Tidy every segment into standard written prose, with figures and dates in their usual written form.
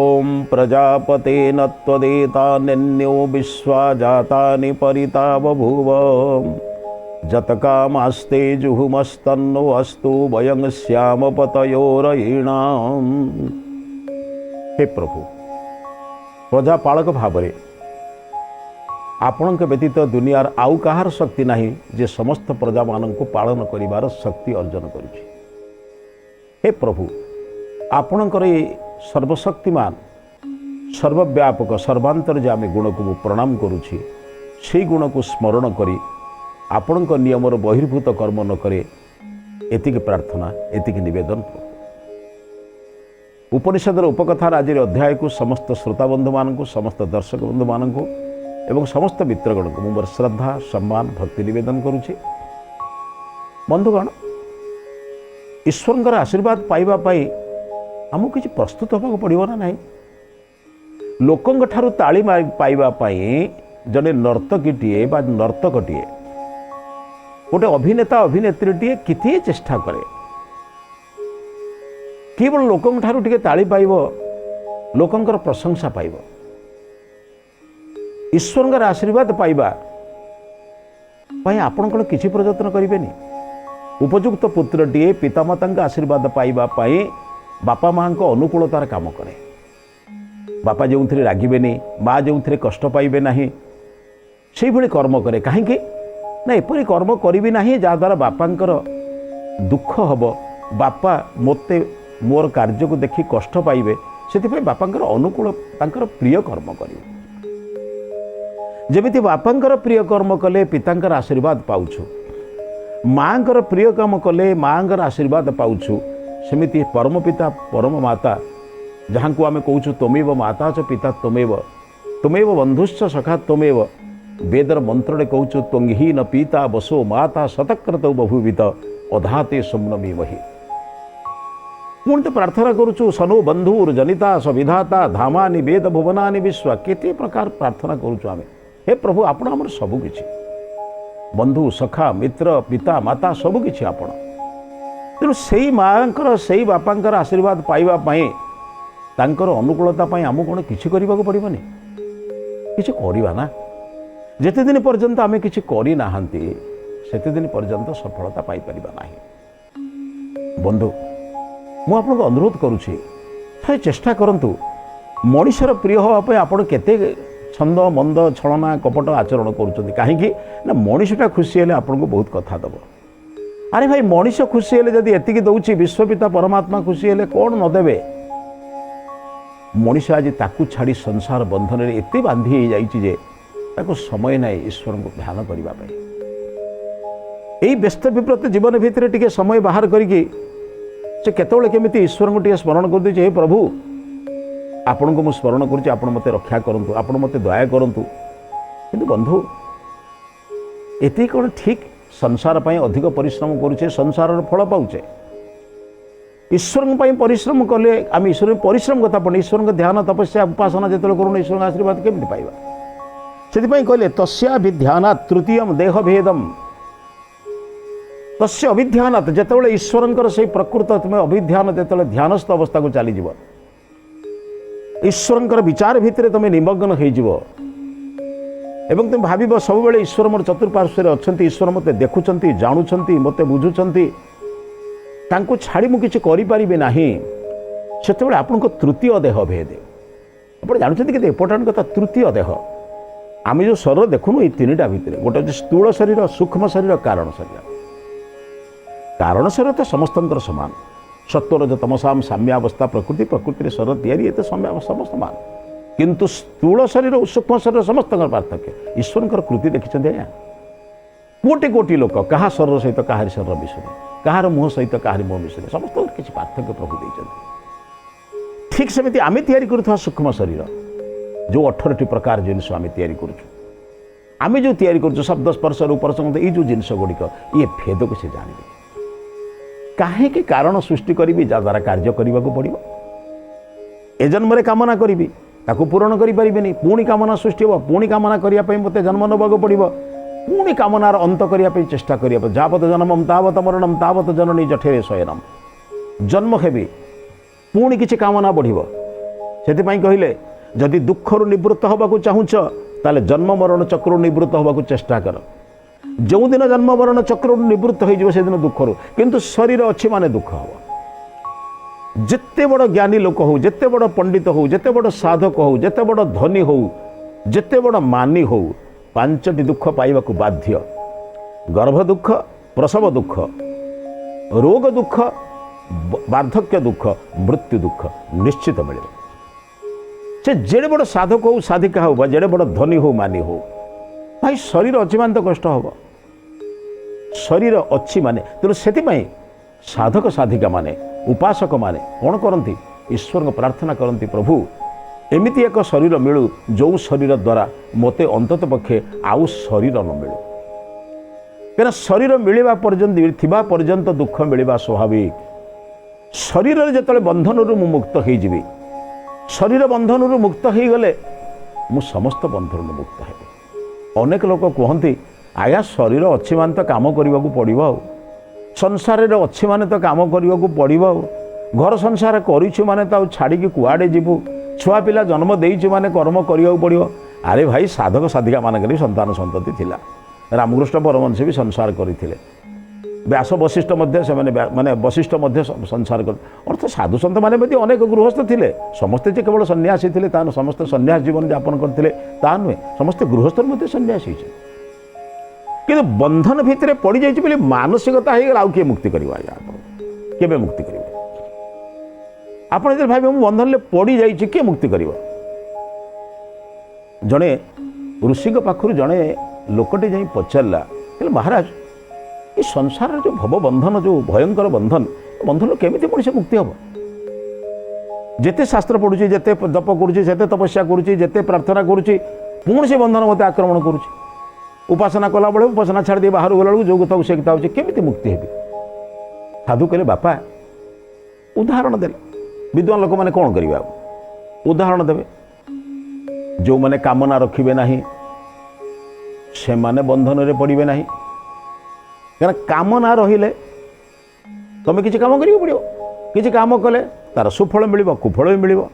ओम प्रजापतेन त्वदेतान्यो विश्वा जातानि परिता बभूव जतकामास्ते जुहुमस्तन्नो अस्तु वयं श्यामपतयोरयीणाम्। हे प्रभु, प्रजापालक भाव आपण व्यतीत दुनियार आउ कहार शक्ति नहीं जे समस्त प्रजा मानक पालन करिवार शक्ति अर्जन करुछि। हे प्रभु, आपणकर ये सर्वशक्तिमान सर्वव्यापक सर्वांतर्यामी गुण को प्रणाम करुछि। से गुण को स्मरण करी आपण नियमर बहिर्भूत कर्म न करे एतिक प्रार्थना एतिक निवेदन। उपनिषदर उपकथार आज अध्याय को समस्त श्रोता बंधु मानक समस्त दर्शक बंधु मानक एवं समस्त मित्रगण को मोर श्रद्धा सम्मान भक्ति निवेदन करुछि। बंधुगण, ईश्वर आशीर्वाद पाइबा पाई आमको किसी प्रस्तुत होगा पड़ो ना नहीं। लोकंग ठारू ताली पाइबा पाई जने नर्तकीटीए बा नर्तकटीए गोटे अभिनेता अभिनेत्रीटीए किती चेष्टा करे केवल लोकंग ठारू टिके ताली पाइब लोकंकर प्रशंसा पाइब। ईश्वर आशीर्वाद पाइबा पाई आपण कौन किसी प्रयत्न करेनि। उपयुक्त पुत्रटीए पितामाता आशीर्वाद पाइबा पाई बापा माँ को अनुकूलतार काम करे। बापा जो थे रागिबेनि, माँ जो थे कष्ट पाइबे नहीं, से भली कर्म करे। कहीं ना एपरी कर्म करी ना जहाद्वारा बापांकर दुख हम, बापा मते मोर कार्य को देखि कष्ट पाइबे, से बापांकर अनुकूल तांकर प्रिय कर्म करिवे। जमिति बापांकर प्रिय कर्म कले पितांकर आशीर्वाद पाउछु, माँकर प्रिय काम कले माँकर आशीर्वाद पाउछु, सेमिति परम पिता परम माता जहाँ को आम कहूँ त्वमेव माता च पिता त्वमेव त्वमेव बंधुश्च सखा त्वमेव। वेदर मंत्रे कहूँ त्वंगी न पीता बसो माता शतक्रतौ बभूवित अधाते सोम्नमीमहि। पुणी तो प्रार्थना करुचु सनो बंधुर जनिता सविधाता धामानि वेद भुवनानि विश्व। केते प्रकार प्रार्थना करुचु आमे। हे प्रभु, आपण हमर सबु किछि, बंधु सखा मित्र पिता माता सबु किछि आपण। तेणु से माँकर से बापांकर आशीर्वाद पाइबा पाई तांकर अनुकूलता पाई आमको कौन किछि करिबाको पड़िबनि। किछि करिबा ना। जेते दिन पर्यंत आमे किछि करि नाहंती सेते दिन पर्यंत सफलता पाई परिबा नाही। बंधु, मु आपनको अनुरोध करुछि, थोड़े चेष्टा करंतु मनुष्यर प्रिय होवा पाई आपण केते छंद मंद छलना कपट आचरण करुछंती। काहेकि ना मनुष्यटा खुशी हेले आपनको बहुत कथा दबो। अरे भाई, मनुष्य खुशी हेले जदि एतिकी दउछि, विश्वपिता परमात्मा खुशी हेले कौन न देबे। मनुष्य आज ताकू छाड़ी संसार बंधन में एते बांधी हो जाइछि जे ताकू समय ना ईश्वर को ध्यान करबा पाई। एई व्यस्त विव्रत जीवन भितर टिके समय बाहर करिकि से केतोले केमिति ईश्वर को टिके स्मरण कर दिछि। हे प्रभु, आपण को मु स्मरण करुछि, आपण मते रक्षा करंतु, आपण मते दया करंतु। किंतु बंधु, एते कोन ठीक संसार पाई अधिक परिश्रम करुचे, संसार फल पाउचे। ईश्वर परिश्रम कले आम ईश्वर परिश्रम कथा पड़े। ईश्वर ध्यान तपस्या उपासना जो करूँ ईश्वर आशीर्वाद केमती पाइबा। से कहले तस्याभिध्यानात् तृतीयम देह भेदम। तस्य अभिध्यानात् जेतेबेले ईश्वर से प्रकृत तुम्हें अभिध्यान जो ध्यानस्थ अवस्था को चली जाव, ईश्वर विचार भितर तुम्हें निमग्न हो एवं तुम भाव सब बेले ईश्वर मोर चतुर्पार्श्व अच्छा, ईश्वर मत देखुंट जानुंट मत बुझुंट तांको छाड़ी मु किछि करि परिबे नाही। सेतेबेले आपन को तृतीय देह भेद। आपण जानुछन्ति कि इम्पोर्टेंट कथा तृतीय देह। आम जो शरीर देखुनु ये तीनटा भितर गोटे स्थूल शरीर, सूक्ष्म शरीर, कारण शरीर। कारण शरीर तो समस्तंकर समान। सत्वर तमसाम साम्यावस्था प्रकृति, प्रकृति शरीर तैयारी ये तो समस्त मान। किंतु स्थूल शरीर और सूक्ष्म शरीर समस्तंकर पार्थक्य। ईश्वर कृति देखिछन्ति आज्ञा। कोटि कोटि लोक कहा शरीर सहित कहार शरीर विषय, कहार मुह सहित कहार मुह विषय, समस्त किसी पार्थक्य प्रभु देइछन्ति। ठीक सेमिति आमे तैयारी करुवा सूक्ष्म शरीर जो 18 प्रकार जिनस आमे तैयारी करुछु, आमे जो तैयारी करुछु शब्द स्पर्श रूप रस ये जो जिनस गुड़िक ये भेद को से जानिबे। काहे कारण सृष्टि करी जद्वारा कार्य करने को पड़ो। ए जन्म कामना करी ताकू पूरण करें, पुणी कामना सृष्टि हो, पुणी कामना करने मत जन्म नवाक पड़ो, पुणी कामनार अंत करने चेष्टा करिया। जावत जन्मम तावत मरणम तावत जननी जठेरे शयनम। जन्म हेबी पुणी किसी कामना बढ़िब, से कहले जदि दुखर निवृत्त होगा चाहूच ताले जन्म मरण चक्र निवृत्त होगा चेष्टा कर। जो दिन जन्म मरण चक्र निवृत्त हो से दिन दुखर किंतु शरीर अच्छी माने दुख हम। जिते बड़ ज्ञानी लोक हो, जिते बड़ पंडित हो, जिते बड़ साधक हो, जिते बड़ धनी हो, जिते बड़ मानी हो, पांचटी दुख पाइबा बाध्य। गर्भ दुख, प्रसव दुख, रोग दुख, वार्धक्य दुख, मृत्यु दुख निश्चित मिले। से जेड़े बड़ साधक हो, साधिका हो, जेड़े बड़ धनी हो, मानी हो, भाई शरीर अच्छी मान तो कष्ट हम। शरीर अच्छी माने तेणु से साधक साधिका माने उपासक माने कौन करती ईश्वर को प्रार्थना करती, प्रभु एमिति एक शरीर मिलू जो शरीर द्वारा मते अंतत पक्षे आउ शरीर न मिलू। कहीं शरीर मिलवा पर्यंत दुख मिलवा स्वाभाविक। शरीर जो बंधन मु मुक्त हो, शरीर बंधन मुक्त हो गले मु समस्त बंधन मुक्त है। अनेक लोक कहते आया शरीर अच्छी मान तो काम करने को पड़ो, संसार अच्छी माने तो काम करने को पड़ो, घर संसार करूँ माने तो छाड़ी कुआड़े जीवु, छुआ पिला जन्म देइछु माने कर्म करने को पड़ो। अरे भाई साधक साधिका मानक भी संतान संतति थिला। रामकृष्ण परमहंस भी संसार करते, व्यास वशिष्ठ माने वशिष्ठ संसार कर अर्थ साधु सन्त माने अनेक गृहस्थ थिले। समस्ते जे केवल सन्यासी थिले ता समस्त सन्यास जीवन यापन करते ता नुहे, समस्ते गृहस्थ मध्य सन्यासी है। किंतु बंधन भितर पड़ जाइए मानसिकता हो गला, किए मुक्ति कर केबे मुक्ति करेंगे? आप भाई मुझे बंधन में पड़ जाइए किए मुक्ति कर? जड़े ऋषि पाखु जड़े लोकटे जा पचारा महाराज ये संसार जो भव बंधन जो भयंकर बंधन बंधन केमी मनुष्य मुक्ति हम? जिते शास्त्र पढ़ुची, जिते जप करुच्ची, जिते तपस्या करुच्ची, जिते प्रार्थना करुच्ची, पुणी से बंधन मत आक्रमण करुच्ची। उपासना कला बेले उपासना छाड़ दिए बाहर गला जो कथा से कथा होची केमिति मुक्ति हेबी? साधु कहले बापा उदाहरण दे। विद्वान लोक मैंने कौन करेंगे? उदाहरण देवे। जो मैंने कामना रखिबे नहीं से माने बंधन रे पड़िबे नहीं। कारण कामना रहिले तुम किसी काम करियो पड़ियो, किसी काम कले तार सुफल मिलिबो, कुफल भी मिलिबो।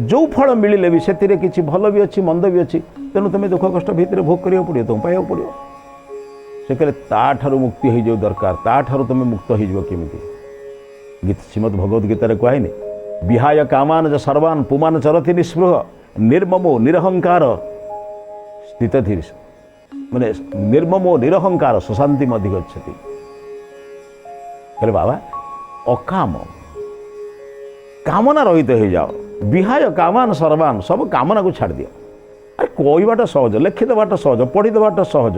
जो फल मिले भी से किसी भल भी अच्छी मंद भी अच्छी, तेणु तुम दुख कष्ट भितर भोग करियो पड़ियो, तुम पाइयो पड़ियो। से कहले ताठारु मुक्ति हो जो दरकार, ताठारु तुम मुक्त हो केमिति? गीत श्रीमद भगवद गीतार कहनी विहाय कामान ज सर्वान पुमान चरति निस्पृह निर्ममो निरहंकार स्थित माने निर्ममो निरहंकार सुशांति अधिगच्छति। कहले बाबा अकाम कामना रहित हो जाओ, विहाय कामान सर्वान सब कामना को छाड़ दियो। अरे कहवाटा सहज, लिखिदेवाटा सहज, पढ़ीदेवाटा सहज,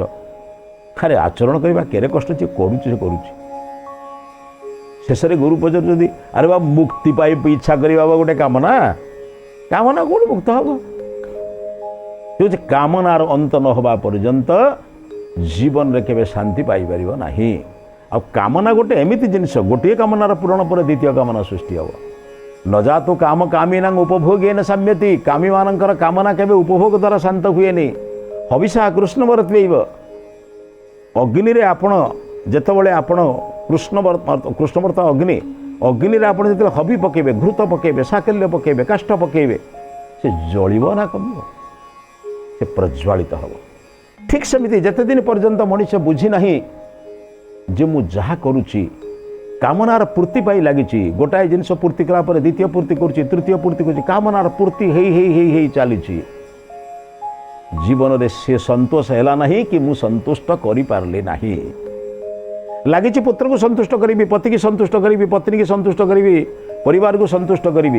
खाली आचरण करवा केरे कष्ट जे करुच्ची। शेष गुरु पचार अरे बा मुक्ति पाई इच्छा करवा गोटे कामना, कामना कौन मुक्त हम? कामनार अंत न होगा पर्यंत जीवन रे केबे शांति पाई परिबो नाही। आ कामना गोटे एमिति जिनिस, गोटे कामनार पूरण पर द्वितीय कामना सृष्टि हम। न जा तो काम कामीना उपभोगेन साम्यति। कामी मानकर कामना केबे उपभोग द्वारा शांत हुएनि। हविषा कृष्ण वर्तैव। अग्नि रे आपण जेतबेले आपण कृष्णवर्त अग्नि अग्नि रे आपण जेतबेले हबी पकेबे, घृत पकेबे, साकल्य पकेबे, काष्ठ पकेबे, से जलिबो ना कमिबो? से प्रज्वालित हम। ठीक सेमिति जेते दिन पर्यंत मनुष्य बुझी नहीं जे मु जहा करुची कामनार पूर्ति पाई लगी, गोटाए जिनस पूर्ति कला पर द्वितीय पूर्ति करुची, तृतीय पूर्ति करुची, कामनार पूर्ति हेई चली जीवन रे से संतोष हैला नहीं कि मु संतुष्ट करि पारले नहीं। लगी पुत्र को संतुष्ट करी, पति की संतुष्ट करी, पत्नी की संतुष्ट करी, परिवार को संतुष्ट करी,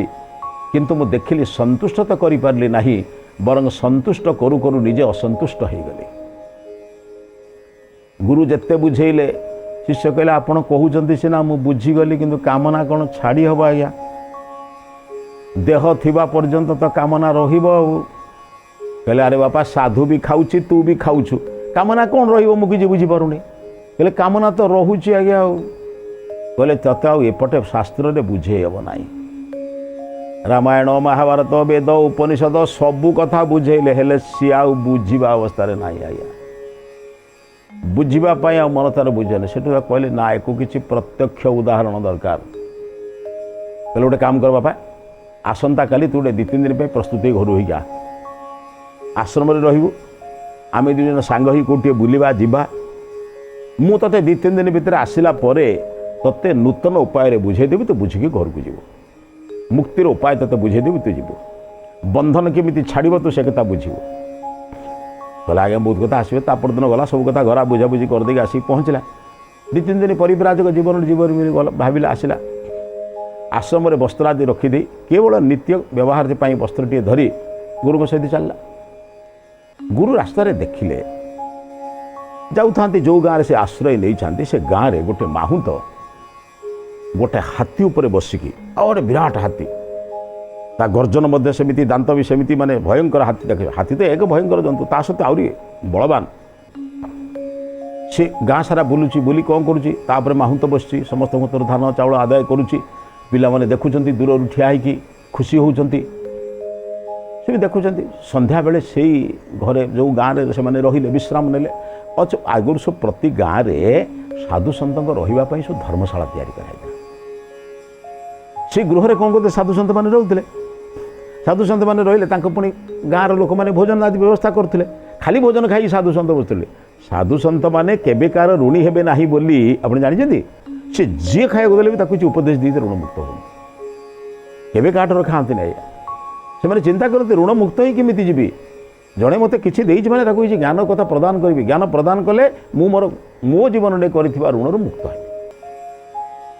किंतु मु देखिली संतुष्ट तो करि पारले नहीं, बरं संतुष्ट करू करू निजे असंतुष्ट हो गली। गुरु जिते बुझेले शिष्य कहले आपण कहउचंती सिना मु बुझीगली, किंतु कामना कौन छाड़ी हबा? आज्ञा देह थिबा पर्यंत तो कामना रहिबो। कहले अरे बापा साधु भी खाऊची, तू भी खाऊछु, कामना कौन रहिबो? मु किछि बुझी पारुनी। कहले कामना तो रहुची आज्ञा। कहले तते आ एपटे शास्त्र रे बुझे हबो नाही। रामायण महाभारत वेद उपनिषद सबू कथा बुझेले हेले सी आ बुझा अवस्था ना आज्ञा। बुझापी आ मन तार बुझेनि से कहले ना एको किसी प्रत्यक्ष उदाहरण दरकार। कहले गोटे काम कर बापा आसंता काली तू 2-3 दिन पे प्रस्तुति घर हो जा आश्रम रही आम 2 जन सांग ही कौटे बुलवा जावा मु ते 2-3 दिन भितर आसला ते नूतन उपाय बुझेदेवी तू बुझिकी घर को जीव मुक्तिर उपाय ते बुझेदेवी तू जीव बंधन केमी छाड़ तू से कथा बुझे कहला आज्ञा बहुत कथा आसवे दिन गला सब कथा घर बुझाबुझी करदे आसिक पहुँचला 2-3 दिन परिव्राजक जीवन जीवन भाविला आसला आश्रम वस्त्र आदि रखिदे केवल नित्य व्यवहार वस्त्र टे धरी गुरु सहित चलला गुरु रास्तार देखिले जाऊँ जो गाँव से आश्रय नहीं से गाँव में गोटे माहुंत गोटे हाथी उपर बसिकी और विराट हाथी ता गर्जन मध्य सेमिति दांत भी सेमिति माने भयंकर हाथी देखे हाथी तो एक भयंकर जंतु ता सत्ते आहरी बलवान से गाँ सारा बुलूची बुली कौन करुच्ची माहुंत बसची समस्त धान चाउल आदाय करुच्ची पिला माने देखुचंती दूर ठिया होगी खुशी होउचंती से भी देखुचंती संध्या बेले से घरे जो गाँव में से रहिले विश्राम नेले अच्छा आगुरी सब प्रति गाँव में साधु सत रही सब धर्मशाला तैयारी कराई से गृह कौन करते साधु सत मैंने रोते साधु सत मैंने रही पुणी गाँव लोक मैंने भोजन आदि व्यवस्था करते खाली भोजन खाई साधु सत बसुले साधु सत मैंने केबेकार ऋणी हेबे नाही बोली आप जानते से जी खाया देले भी किसी उपदेश दी ऋण मुक्त हो केबे काटर खाती ना से चिंता करते ऋण मुक्त ही केमी जी जड़े मत किसी मैंने ज्ञान कथा प्रदान करी ज्ञान प्रदान कले मोर मो जीवन में कर ऋण मुक्त है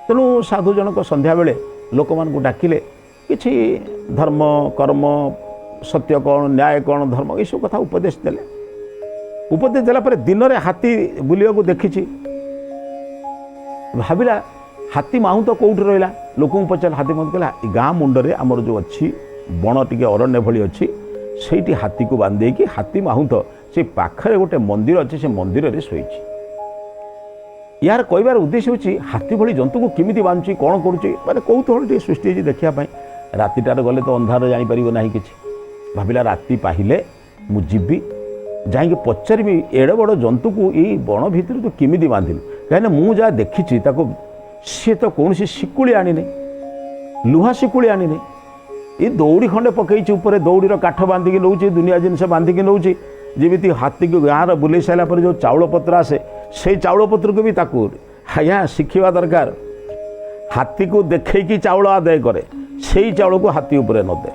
तेणु साधु जनक संध्या बेले लोक मान डाकिले किछि धर्म कर्म सत्य कौन न्याय कौन धर्म ये सब कथा उपदेश देला दिन में हाथी बुलिया देखी भाविला हाथी माहुंत कौट रहा लोक पचार हाथी माहुंत कहला गाँ मुंडरे आमर जो अच्छी बण टी अरण्य भली अच्छी से हाथी को बांधे कि हाथी माहुंत से पाखरे गोटे मंदिर अच्छे से मंदिर में शोई यार कहबार उद्देश्य हूँ हाथी भली जंतु को किमिति बांधुची कौन करुच्ची माने कौतूहल टे सृष्टि देखापी रातिटार गले तो अंधार जापर ना कि भाविला राति पाहिले मु जीवी जाकि पचारि एड़े बड़ जंतु को यही बण भितर तो किमिति बांधिलु कहीं मु जहाँ देखी सी तो कौन शिकुड़ी आनी लुहा शिकुड़ी आनी ये दौड़ी खंडे पकई ऊपर दौड़ीर काठ बांधिकी नौ दुनिया जिनस बांधिकी नौ जमी हाथी को गाँव बुले सारापर जो चाउल पत्र आसे से चाउल पत्र को भी ताकू आज्ञा शिखा दरकार हाथी को देखी चाउल आदाय करे से चाउल को हाथी उपर नदे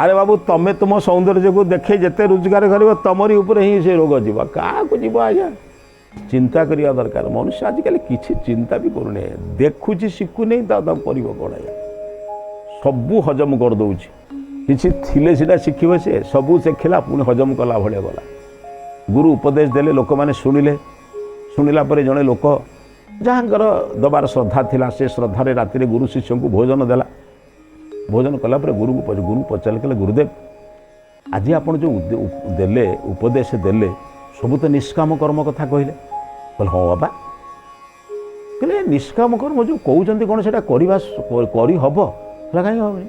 अरे बाबू तमें तुम सौंदर्य को देखे जिते रोजगार कर तमरी उपर ही से रोग जीव क्या जीव आज्ञा चिंता करिया दरकार मनुष्य आजिकल किसी चिंता भी करूनी देखुची शिखु नहीं कौन आज्ञा सबू हजम कर दौची किसी थिले सीटा शिखिब से सबू शिखला पुणी हजम कला भाया गला गुरु उपदेश देले लोक मैंने शुणिले शुणिला जड़े लोक जहाँकर दबार श्रद्धा थिला से श्रद्धार राति गुरु शिष्य को भोजन देला भोजन कलापर गुरु पचारे कहले गुरुदेव आज आप जो देले उपदेश देले सब तो निष्काम कर्म कथा कहले बोले हाँ बाबा कहले निष्काम कर्म जो कहते कौन से करहब कहीं हेनी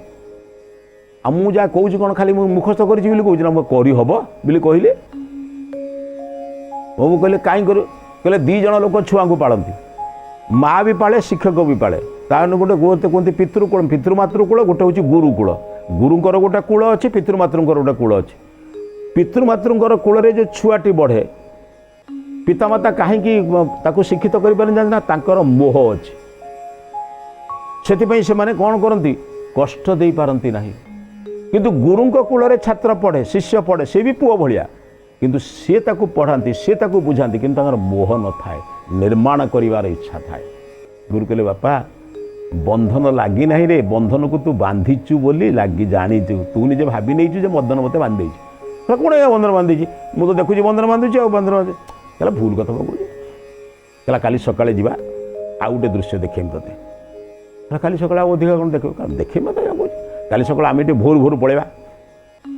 आ मु जहाँ कौच कौन खाली मुखस्थ कर करहब बोली कहले बाबू कहले कहीं कर कहले 2 जन लोक छुआ को पालती माँ भी पाले शिक्षक भी पाले तार गोटे गोते कहते पितृकूल पितृमातृकूल गोटे हूँ गुरुकूल गुरुंर गोटे कूल अच्छी पितृमातृंकर गोटे कूल अच्छी पितृमातृंकर कूल जो छुआटी बढ़े पितामाता कहीं शिक्षित कर मोह अच्छी से माने कौन करती कष्ट दे पारती नहीं किंतु गुरुंक कूल छात्र पढ़े शिष्य पढ़े सी भी पुओ भाया किंतु सी ताकू पढ़ाती सी ताकू बुझाती किंतु मोह न थाए निर्माण करिवार इच्छा थाए गुरु कहले बापा बंधन लगी ना रे बंधन को तू बांधीचु बोली लगी जानीचु तू निजे भाभी नहीं मदन मत बांधे कौन है बंधन बांधी मुझे तो देखुची बंधन बांधुची आ बंधन बांधे कहला भूल कथा कहूँ कहला काली सकाଳେ ଯିବା ଆଉ ଗୋଟେ ଦୃଶ୍ୟ ଦେଖେଇବି ତତେ କାଲି ସକାଳେ ଆଉ ଅଧିକା କ'ଣ ଦେଖିବ ଦେଖେଇବି ମତେ କହୁଛି କାଲି ସକାଳେ ଆମେ ଏଠି ଭୋର ଭୋର ପଳେଇବା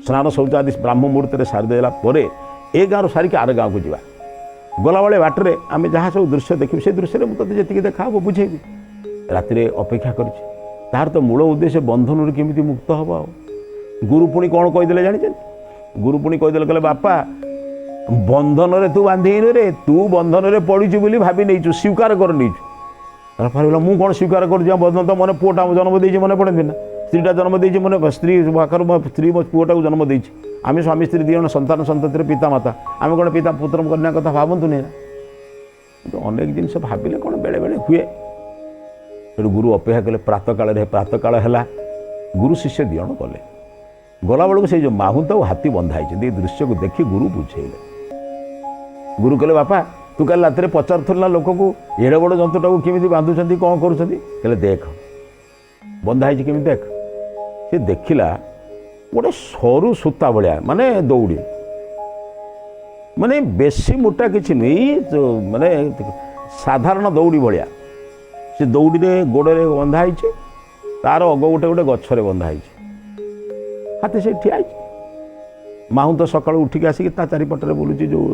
ସ୍ନାନ ଶୌଚ ଆଦି ବ୍ରାହ୍ମ ମୁହୂର୍ତ୍ତରେ ସାରିଦେଲା ପରେ ଏ ଗାଁରୁ ସାରିକି ଆର ଗାଁକୁ ଯିବା ଗଲାବେଳେ ବାଟରେ ଆମେ ଯାହା ସବୁ ଦୃଶ୍ୟ ଦେଖିବୁ ସେ ଦୃଶ୍ୟରେ ମୁଁ ତତେ ଯେତିକି ଦେଖା ହେବ ବୁଝେଇବି ରାତିରେ ଅପେକ୍ଷା କରିଛି ତାର ତ ମୂଳ ଉଦ୍ଦେଶ୍ୟ ବନ୍ଧନରୁ କେମିତି ମୁକ୍ତ ହେବ ଆଉ ଗୁରୁ ପୁଣି କ'ଣ କହିଦେଲେ ଜାଣିଛନ୍ତି ଗୁରୁ ପୁଣି କହିଦେଲେ କହିଲେ ବାପା बंधन रे तू बांधीन रे तू बंधन रे पड़ीचु बोली भाभी नहीं स्वीकार कर नहीं मुझे कौन स्वीकार कर बंधन तो मन पुआटा जन्म दे मन पड़े ना स्त्रीटा जन्म देती मैंने स्त्री पाखर मो स्त्री मो पुआटा को जन्म देती आम स्वामी स्त्री दिज संतान संतति पिता माता आम कौन पिता पुत्र कन्या कथा भावतु नहीं ना अनेक जिन भाविले कौन बेले बेले हुए तो गुरु अपेक्षा कले प्रातः काल है गुरु शिष्य दिजन गले गला बेलू से जो माहुंत और हाथी बंधाई दृश्य को देखी गुरु बुझेले गुरु कहले बापा तू कल रात पचार लोक को एड़े बड़ जंतुटा को केमी बांधुंट कौन कर देख बंधाई केमी देख सी देखला गोटे सरू सूता भाया माने दौड़ी माने बेसी मोटा किसी नहीं माने साधारण दौड़ी भाया से दौड़ी गोड़े बंधाई तार अग गोटे गोटे गछरे बंधाई हाथी से ठिया माहू तो सका उठिक आसिक चारिपटे बुलूची जो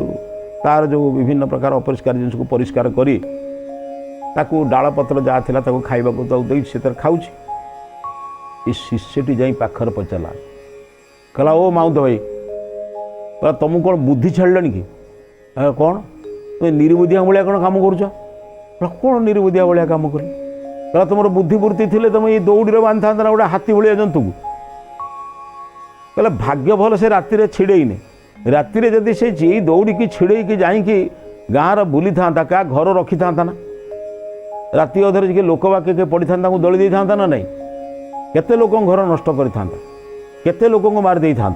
तार जो विभिन्न प्रकार अपरिष्कार जिनस को परिष्कार करी ताकू डाल पत्र जहाँ थिला ताकू खाइबा को दे से तर खाऊँ ये शिष्यटी जाई पाखर पचारा कहला ओ माउंत भाई कहला तुमको कौन बुद्धि छाड़लानी कि कौन तुम निर्बुद्धिया भाया कौन काम कर कौन निर्बुद्धिया भाया काम कर कहला तुम बुद्धिवृत्ति थी तुम ये दौड़ी बांध था ना गोटे हाथी भाया जंतु को कहला भाग्य भल से राति छिड़ेने राति जदि से जी दौड़ी छिड़े कि जाकि गाँव बुली था क्या घर रखी था ना राति अधर जी लोक बाक्य पड़ी था दली दे था ना नहीं केते लोक घर नष्ट कर केते लोक मार दे था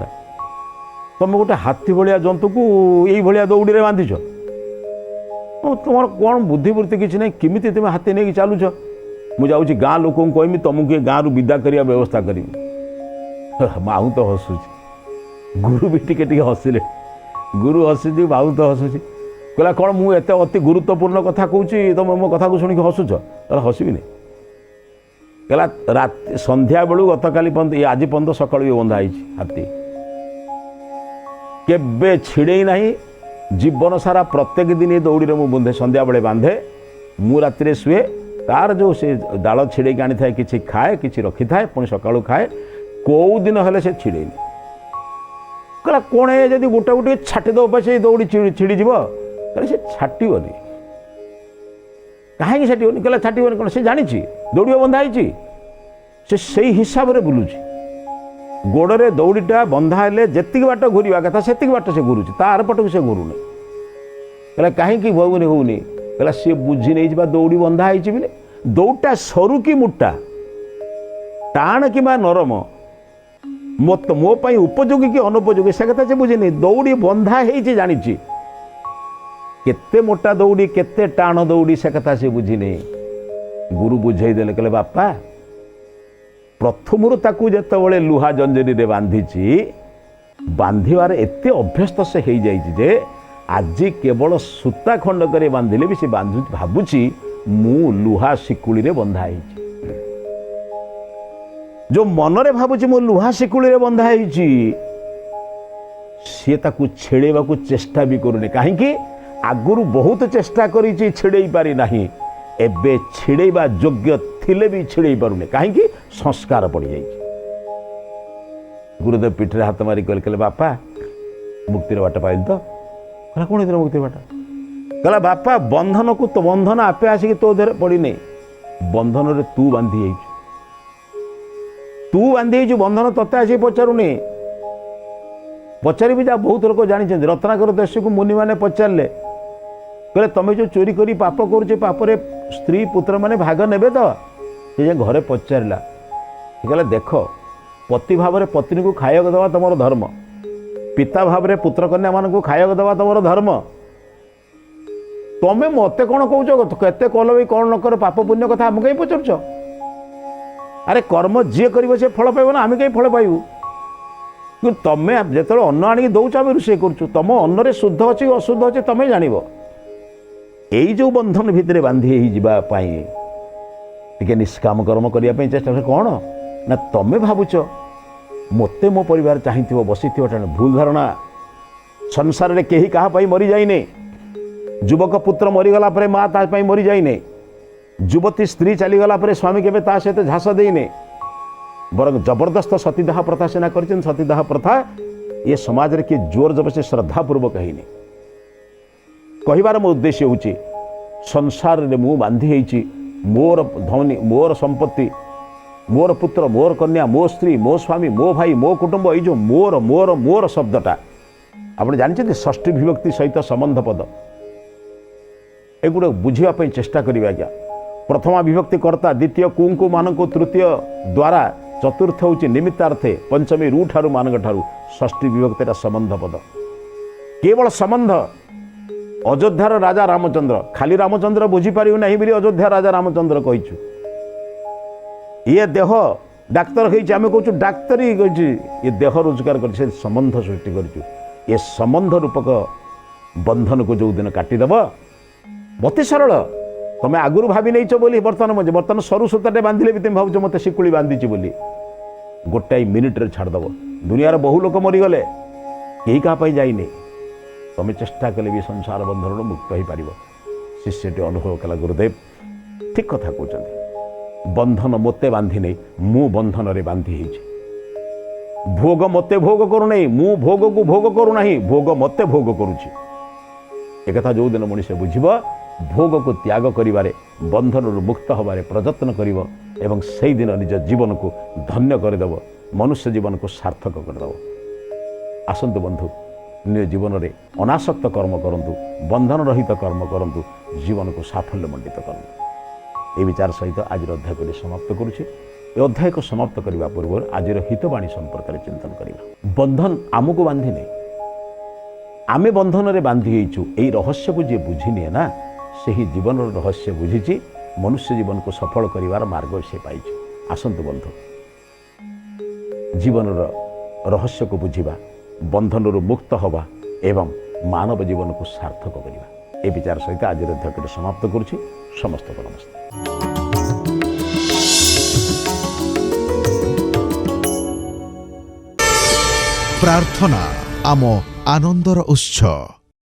तुम गोटे हाथी भाया जंतु को यही भाया दौड़ी में बांधिच तुम कौन बुद्धिवृत्ति किसी ना किमी तुम हाथी नहीं चलुच मुझे गाँ लोक कहमी तुमको गाँव रु विदा करने व्यवस्था करी माहू तो हसुची गुरु भी टिके हसिले गुरु हसुची माहू तो हसुची कहला कौन मुझे एत अति गुरुत्वपूर्ण कथा कहूँ तुम मो कथा को शुणी हसुच हसबि नहीं कहला रात संध्या बेलू गत काली पर्यंत आज पर्यंत सका भी बंधाई हाथी केबे छिड़े ना जीवन सारा प्रत्येक दिन ये दौड़ी में बंधे संध्या बेले बांधे मु राति शुए तार जो से डाल छिड़े आनी था कि खाए कि रखी था पुणी सका खाए कौ दिन हेले से छिड़े कहला कौन है जब गोटे गोटे छाटिदेव से दौड़ी छिड़ीज कहले से छाटबनी कहीं छाटबनी कहला छाटबनी कौन से जानी दौड़ बंधाई से हिसाब से बुलूची गोड़े दौड़ीटा बंधा हेले जी बाट घूरवा कथा से बाट से घूरुची तार पटक से घूरुनी कहला कहीं भौनी होनी कहला सी बुझी नहीं दौड़ी बंधा है दौड़टा सरू कि मोटा टाण कि नरम मो पाई उपयोगी कि अनुपयोगी से कथा से बुझे दौड़ी बंधा है जानी केते मोटा दौड़ी केते टाण दौड़ी से कथा से बुझी गुरु बुझे देले कहले बापा प्रथम ताकू जिते लुहा जंजरी रे बांधी बांधार एत अभ्यस्त से हो जाए आज केवल सूता खंड कर बांधिले भी से भावुची मु लुहा शिकुली रे बंधा है जो मनरे भावुची मो लुहा शिकुली रे बंधा है सी ताकू छेड़ेबा को चेष्टा भी करूनी कहीं आगुरु बहुत चेष्टा करी छिड़े पारि नाही एबे छिड़ेबा योग्य थिले भी छिड़े पारुनी कहीं संस्कार पड़ जाए गुरुदेव पीठे हाथ मारी कहले बापा मुक्तिर बाट पाइल तो कहला कौन है मुक्ति बाट कहला बापा बंधन को तो बंधन आपे आसिक तो देह पड़ी नहीं बंधन रे तू बांधी तू बांधी बंधन तते आसी पचारूनी पचारि भी जा बहुत लोग जानी रत्नाकर देश को मुनि मैंने पचारे कहले तुम जो चोरी करी पाप कर पापरे स्त्री पुत्र माने भाग नेबे तो से घरे पचारा कहले देख पति भाव में पत्नी को खाया दवा तुम धर्म पिता भाव में पुत्र कन्या मान को खाया दवा तुम धर्म तुम्हें मत कौन कौच केते कल भी कौन न कर पाप पुण्य कथा आम कहीं पचार अरे कर्म जी कर से फल पाइब ना आम कहीं फल पाइबू कि तुम्हें जो अन्न आनी दौच आम रोषे कर तुम अन्न शुद्ध अच्छी अशुद्ध अच्छे तुम्हें जान यही जो बंधन भितर बांधी टे निष्काम कर्म करने चेष्टा कौन ना तुम्हें भावुच मत मो परिवार चाहिए बसी भूल धारणा संसार में कहीं क्या मरी जाइने युवक पुत्र मरीगला माँ ता मरी जाइने युवती स्त्री चलीगला स्वामी के सहित झास देने बरं जबरदस्त सतीदाह प्रथा सेना कर सतीदाह प्रथा ये समाज रे किए जोर जबरदस्ती श्रद्धापूर्वक है कहबार मो उद्देश्य हूँ संसार रे मु बांधी मोर धनी मोर संपत्ति मोर पुत्र मोर कन्या मो स्त्री मो स्वामी मो भाई मो कुटुंब ये जो मोर मोर मोर शब्दटा आप जानते षष्ठी विभक्ति सहित संबंध पद एगुड़ा बुझापी चेष्टा करेंगे आज्ञा। प्रथमा विभक्ति कर्ता द्वितीय कुंकु मान को तृतीय द्वारा चतुर्थ हूँ निमित्तार्थे पंचमी रू ठारू मान ठारू षष्ठी विभक्ति संबंध पद केवल संबंध। अयोध्यार राजा रामचंद्र खाली रामचंद्र बुझीपार ना बोली अयोध्या राजा रामचंद्र कहीचु ये देह डाक्तर आम कहूँ डाक्तरी कही ये देह रोजगार कर संबंध सृष्टि करूँ ये संबंध रूपक बंधन को जो दिन काटिदेव अति सरल तुम आगुरी भावी नहीं बोली बर्तमान सरु सूताटे बांधिले भी तुम भाव मत शिकुड़ी बांधीची बोली गोटाए मिनिट्रे छाड़देव दुनिया बहु लोक मरीगले कहीं क्या जाइने तुम चेष्टा कले भी संसार बंधन मुक्त हो पार। शिष्यटी अनुभव कला गुरुदेव ठीक कथा कहते बंधन मते बांधि नहीं मु बंधन रे बांधि भोग मते भोग करू नहीं मु भोग को भोग करू नहीं भोग मते भोग करुछि एक कथा जो दिन मनुष्य बुझिब भोग को त्याग करिबारे बंधन मुक्त होबारे प्रयत्न करिब एवं सही दिन निज जीवन को धन्य करदेव मनुष्य जीवन को सार्थक करदेव। आसंतु बंधु निज जीवन में अनासक्त कर्म करंतु बंधन रहित कर्म करंतु जीवन को साफल्य मंडित करंतु। ये विचार सहित आज अध्याय को समाप्त करुछि। ये अध्याय को समाप्त करने पूर्व आज हितवाणी संपर्क में चिंतन करवा। बंधन आमको बांधि नहीं आमे बंधन रे बांधि होइछु एई रहस्य को जे बुझिनिए ना सही जीवन रहस्य बुझीची मनुष्य जीवन को सफल करिवार मार्ग से पाइछु। आसंतु बंधु जीवन रहस्य को बुझिबा बंधन मुक्त हवा एवं मानव जीवन को सार्थक करवा। ए विचार सहित आज अध्याय समाप्त करुछि। समस्त को नमस्ते। प्रार्थना आम आनंदर उत्स।